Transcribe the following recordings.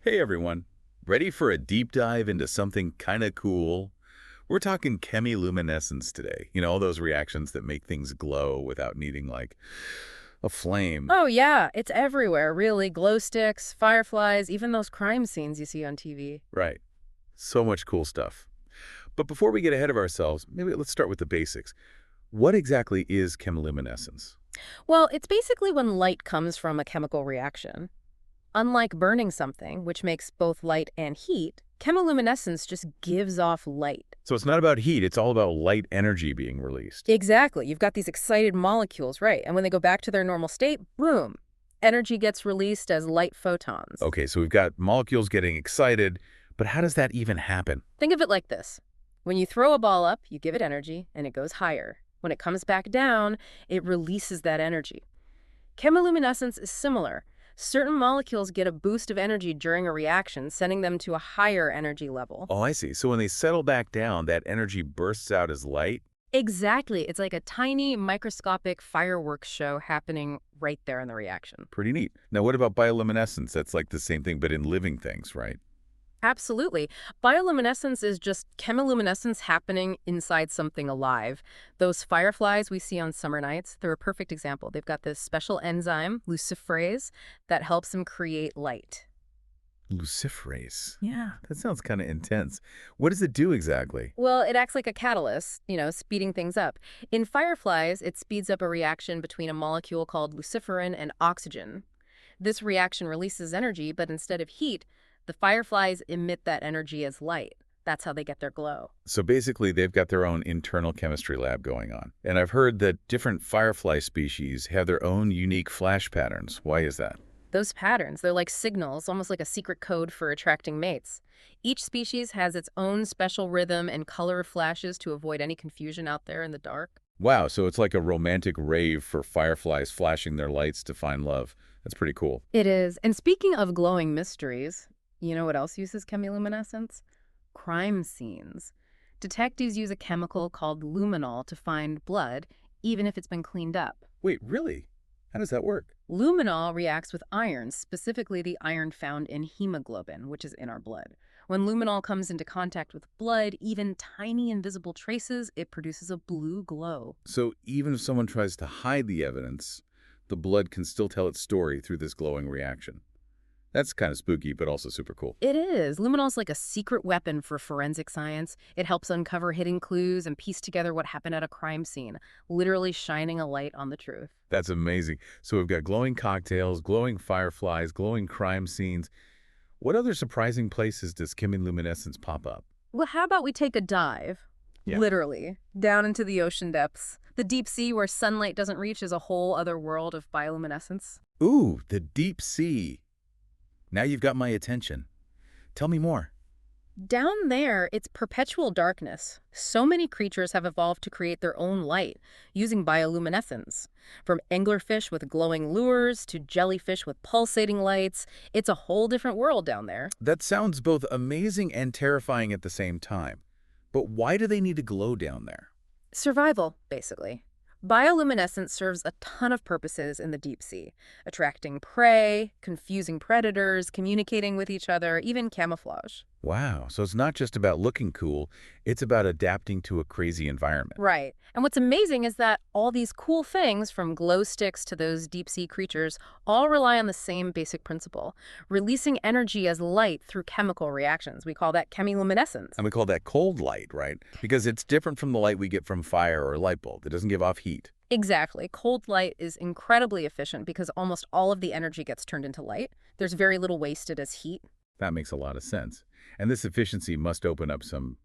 Hey everyone, ready for a deep dive into something kind of cool? We're talking chemiluminescence today. All those reactions that make things glow without needing like a flame. Oh, yeah, it's everywhere, really. Glow sticks, fireflies, even those crime scenes you see on TV. Right. So much cool stuff. But before we get ahead of ourselves, maybe let's start with the basics. What exactly is chemiluminescence? Well, it's basically when light comes from a chemical reaction. Unlike burning something, which makes both light and heat, chemiluminescence just gives off light. So it's not about heat, it's all about light energy being released. Exactly. You've got these excited molecules, right? And when they go back to their normal state, boom, energy gets released as light photons. Okay, so we've got molecules getting excited, but how does that even happen? Think of it like this. When you throw a ball up, you give it energy, and it goes higher. When it comes back down, it releases that energy. Chemiluminescence is similar. Certain molecules get a boost of energy during a reaction, sending them to a higher energy level. Oh, I see. So when they settle back down, that energy bursts out as light? Exactly. It's like a tiny microscopic fireworks show happening right there in the reaction. Pretty neat. Now, what about bioluminescence? That's like the same thing, but in living things, right? Absolutely. Bioluminescence is just chemiluminescence happening inside something alive. Those fireflies we see on summer nights, they're a perfect example. They've got this special enzyme, luciferase, that helps them create light. Luciferase. Yeah. That sounds kind of intense. What does it do exactly? Well, it acts like a catalyst, speeding things up. In fireflies, it speeds up a reaction between a molecule called luciferin and oxygen. This reaction releases energy, but instead of heat, the fireflies emit that energy as light. That's how they get their glow. So basically, they've got their own internal chemistry lab going on. And I've heard that different firefly species have their own unique flash patterns. Why is that? Those patterns, they're like signals, almost like a secret code for attracting mates. Each species has its own special rhythm and color of flashes to avoid any confusion out there in the dark. Wow, so it's like a romantic rave for fireflies flashing their lights to find love. That's pretty cool. It is. And speaking of glowing mysteries, you know what else uses chemiluminescence? Crime scenes. Detectives use a chemical called luminol to find blood, even if it's been cleaned up. Wait, really? How does that work? Luminol reacts with iron, specifically the iron found in hemoglobin, which is in our blood. When luminol comes into contact with blood, even tiny invisible traces, it produces a blue glow. So even if someone tries to hide the evidence, the blood can still tell its story through this glowing reaction. That's kind of spooky, but also super cool. It is. Luminol's like a secret weapon for forensic science. It helps uncover hidden clues and piece together what happened at a crime scene, literally shining a light on the truth. That's amazing. So we've got glowing cocktails, glowing fireflies, glowing crime scenes. What other surprising places does chemiluminescence pop up? Well, how about we take a dive, Yeah. literally, down into the ocean depths? The deep sea where sunlight doesn't reach is a whole other world of bioluminescence. Ooh, the deep sea. Now you've got my attention. Tell me more. Down there, it's perpetual darkness. So many creatures have evolved to create their own light using bioluminescence. From anglerfish with glowing lures to jellyfish with pulsating lights, it's a whole different world down there. That sounds both amazing and terrifying at the same time. But why do they need to glow down there? Survival, basically. Bioluminescence serves a ton of purposes in the deep sea, attracting prey, confusing predators, communicating with each other, even camouflage. Wow, so it's not just about looking cool, it's about adapting to a crazy environment. Right. And what's amazing is that all these cool things, from glow sticks to those deep sea creatures, all rely on the same basic principle, releasing energy as light through chemical reactions. We call that chemiluminescence. And we call that cold light, right? Because it's different from the light we get from fire or a light bulb. It doesn't give off heat. Exactly. Cold light is incredibly efficient because almost all of the energy gets turned into light. There's very little wasted as heat. That makes a lot of sense. And this efficiency must open up some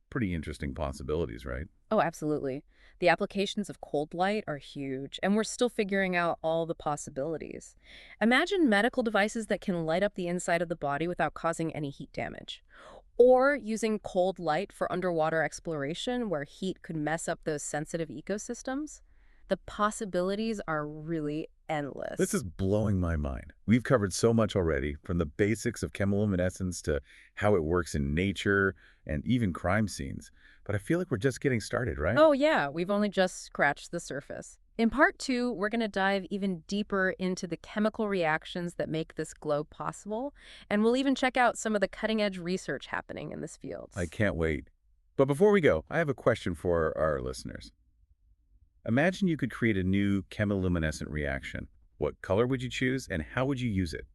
pretty interesting possibilities, right? Oh, absolutely. The applications of cold light are huge, and we're still figuring out all the possibilities. Imagine medical devices that can light up the inside of the body without causing any heat damage. Or using cold light for underwater exploration where heat could mess up those sensitive ecosystems. The possibilities are really endless. This is blowing my mind. We've covered so much already, from the basics of chemiluminescence to how it works in nature and even crime scenes. But I feel like we're just getting started, right? Oh, yeah, we've only just scratched the surface. In part two, we're going to dive even deeper into the chemical reactions that make this glow possible, and we'll even check out some of the cutting-edge research happening in this field. I can't wait. But before we go, I have a question for our listeners. Imagine you could create a new chemiluminescent reaction. What color would you choose, and how would you use it?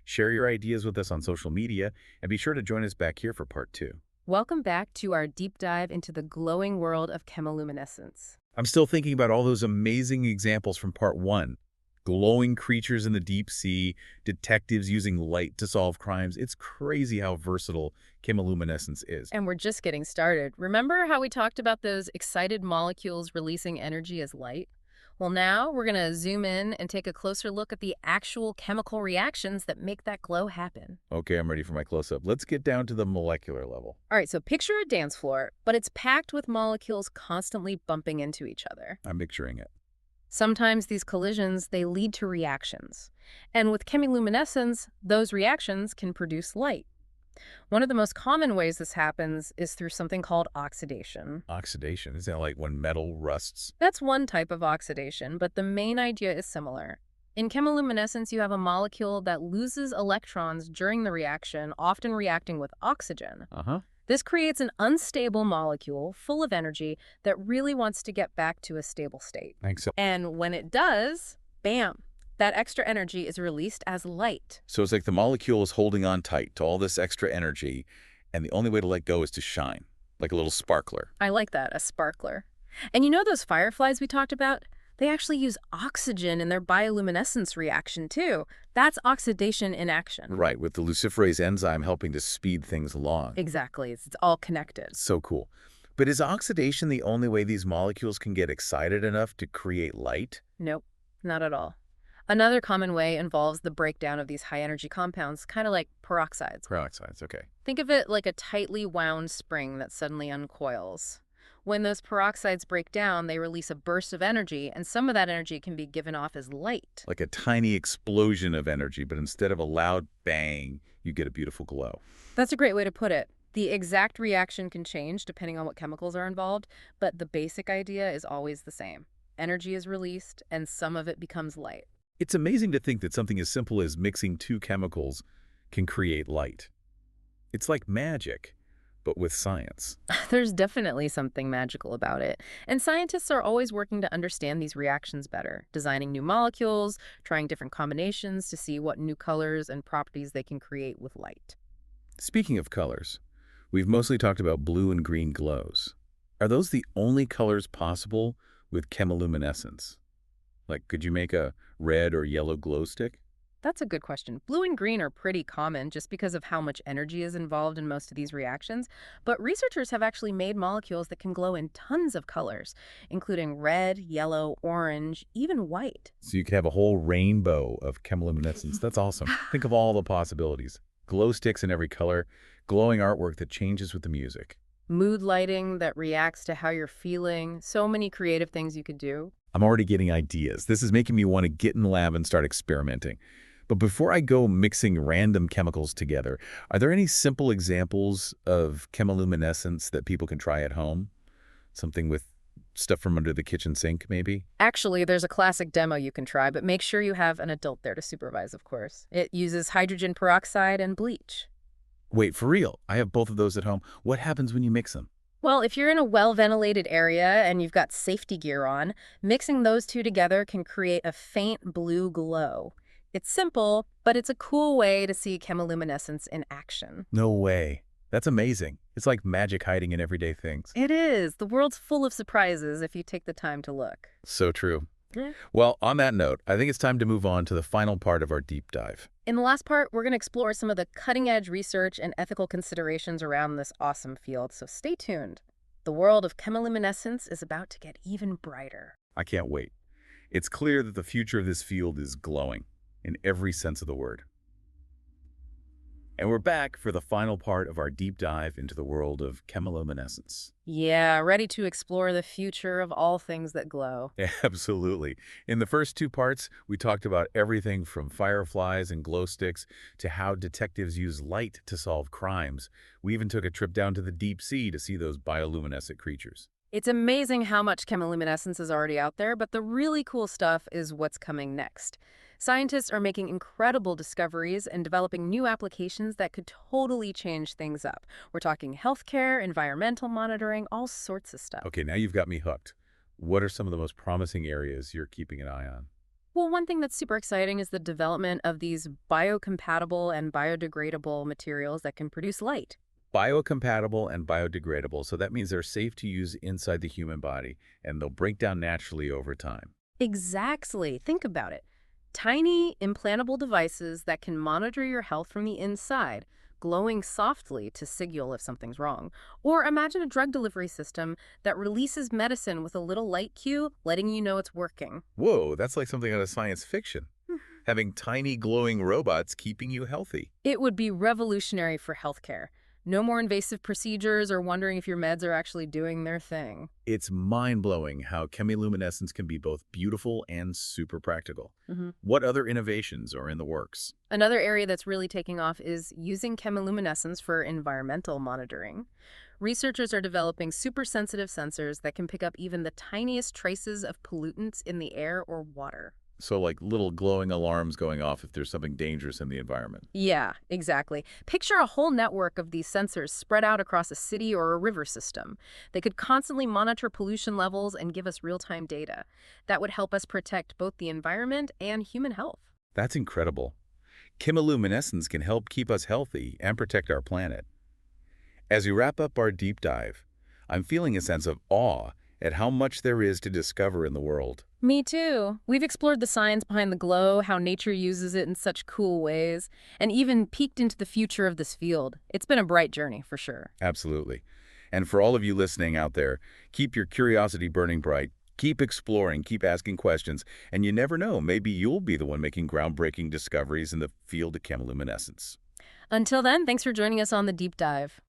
Share your ideas with us on social media, and be sure to join us back here for part two. Welcome back to our deep dive into the glowing world of chemiluminescence. I'm still thinking about all those amazing examples from part one. Glowing creatures in the deep sea, detectives using light to solve crimes. It's crazy how versatile chemiluminescence is. And we're just getting started. Remember how we talked about those excited molecules releasing energy as light? Well, now we're going to zoom in and take a closer look at the actual chemical reactions that make that glow happen. Okay, I'm ready for my close-up. Let's get down to the molecular level. All right, so picture a dance floor, but it's packed with molecules constantly bumping into each other. I'm picturing it. Sometimes these collisions, they lead to reactions. And with chemiluminescence, those reactions can produce light. One of the most common ways this happens is through something called oxidation. Oxidation, is that like when metal rusts? That's one type of oxidation, but the main idea is similar. In chemiluminescence, you have a molecule that loses electrons during the reaction, often reacting with oxygen. Uh-huh. This creates an unstable molecule full of energy that really wants to get back to a stable state. Thanks. And when it does, bam, that extra energy is released as light. So it's like the molecule is holding on tight to all this extra energy, and the only way to let go is to shine, like a little sparkler. I like that, a sparkler. And you know those fireflies we talked about? They actually use oxygen in their bioluminescence reaction, too. That's oxidation in action. Right, with the luciferase enzyme helping to speed things along. Exactly. It's all connected. So cool. But is oxidation the only way these molecules can get excited enough to create light? Nope, not at all. Another common way involves the breakdown of these high-energy compounds, kind of like peroxides. Peroxides, okay. Think of it like a tightly wound spring that suddenly uncoils. When those peroxides break down, they release a burst of energy, and some of that energy can be given off as light. Like a tiny explosion of energy, but instead of a loud bang, you get a beautiful glow. That's a great way to put it. The exact reaction can change depending on what chemicals are involved, but the basic idea is always the same. Energy is released, and some of it becomes light. It's amazing to think that something as simple as mixing two chemicals can create light. It's like magic, but with science. There's definitely something magical about it. And scientists are always working to understand these reactions better, designing new molecules, trying different combinations to see what new colors and properties they can create with light. Speaking of colors, we've mostly talked about blue and green glows. Are those the only colors possible with chemiluminescence? Like, could you make a red or yellow glow stick? That's a good question. Blue and green are pretty common just because of how much energy is involved in most of these reactions, but researchers have actually made molecules that can glow in tons of colors, including red, yellow, orange, even white. So you could have a whole rainbow of chemiluminescence. That's awesome. Think of all the possibilities. Glow sticks in every color, glowing artwork that changes with the music. Mood lighting that reacts to how you're feeling, so many creative things you could do. I'm already getting ideas. This is making me want to get in the lab and start experimenting. But before I go mixing random chemicals together, are there any simple examples of chemiluminescence that people can try at home? Something with stuff from under the kitchen sink, maybe? Actually, there's a classic demo you can try, but make sure you have an adult there to supervise, of course. It uses hydrogen peroxide and bleach. Wait, for real? I have both of those at home. What happens when you mix them? Well, if you're in a well-ventilated area and you've got safety gear on, mixing those two together can create a faint blue glow. It's simple, but it's a cool way to see chemiluminescence in action. No way. That's amazing. It's like magic hiding in everyday things. It is. The world's full of surprises if you take the time to look. So true. Yeah. Well, on that note, I think it's time to move on to the final part of our deep dive. In the last part, we're going to explore some of the cutting-edge research and ethical considerations around this awesome field, so stay tuned. The world of chemiluminescence is about to get even brighter. I can't wait. It's clear that the future of this field is glowing, in every sense of the word. And we're back for the final part of our deep dive into the world of chemiluminescence. Yeah, ready to explore the future of all things that glow. Absolutely. In the first two parts, we talked about everything from fireflies and glow sticks to how detectives use light to solve crimes. We even took a trip down to the deep sea to see those bioluminescent creatures. It's amazing how much chemiluminescence is already out there, but the really cool stuff is what's coming next. Scientists are making incredible discoveries and developing new applications that could totally change things up. We're talking healthcare, environmental monitoring, all sorts of stuff. Okay, now you've got me hooked. What are some of the most promising areas you're keeping an eye on? Well, one thing that's super exciting is the development of these biocompatible and biodegradable materials that can produce light. Biocompatible and biodegradable, so that means they're safe to use inside the human body, and they'll break down naturally over time. Exactly. Think about it. Tiny, implantable devices that can monitor your health from the inside, glowing softly to signal if something's wrong. Or imagine a drug delivery system that releases medicine with a little light cue, letting you know it's working. Whoa, that's like something out of science fiction. Having tiny glowing robots keeping you healthy. It would be revolutionary for healthcare. No more invasive procedures or wondering if your meds are actually doing their thing. It's mind-blowing how chemiluminescence can be both beautiful and super practical. Mhm. What other innovations are in the works? Another area that's really taking off is using chemiluminescence for environmental monitoring. Researchers are developing super sensitive sensors that can pick up even the tiniest traces of pollutants in the air or water. So like little glowing alarms going off if there's something dangerous in the environment. Yeah, exactly. Picture a whole network of these sensors spread out across a city or a river system. They could constantly monitor pollution levels and give us real-time data. That would help us protect both the environment and human health. That's incredible. Chemiluminescence can help keep us healthy and protect our planet. As we wrap up our deep dive, I'm feeling a sense of awe at how much there is to discover in the world. Me too. We've explored the science behind the glow, how nature uses it in such cool ways, and even peeked into the future of this field. It's been a bright journey, for sure. Absolutely. And for all of you listening out there, keep your curiosity burning bright. Keep exploring, keep asking questions, and you never know, maybe you'll be the one making groundbreaking discoveries in the field of chemiluminescence. Until then, thanks for joining us on the deep dive.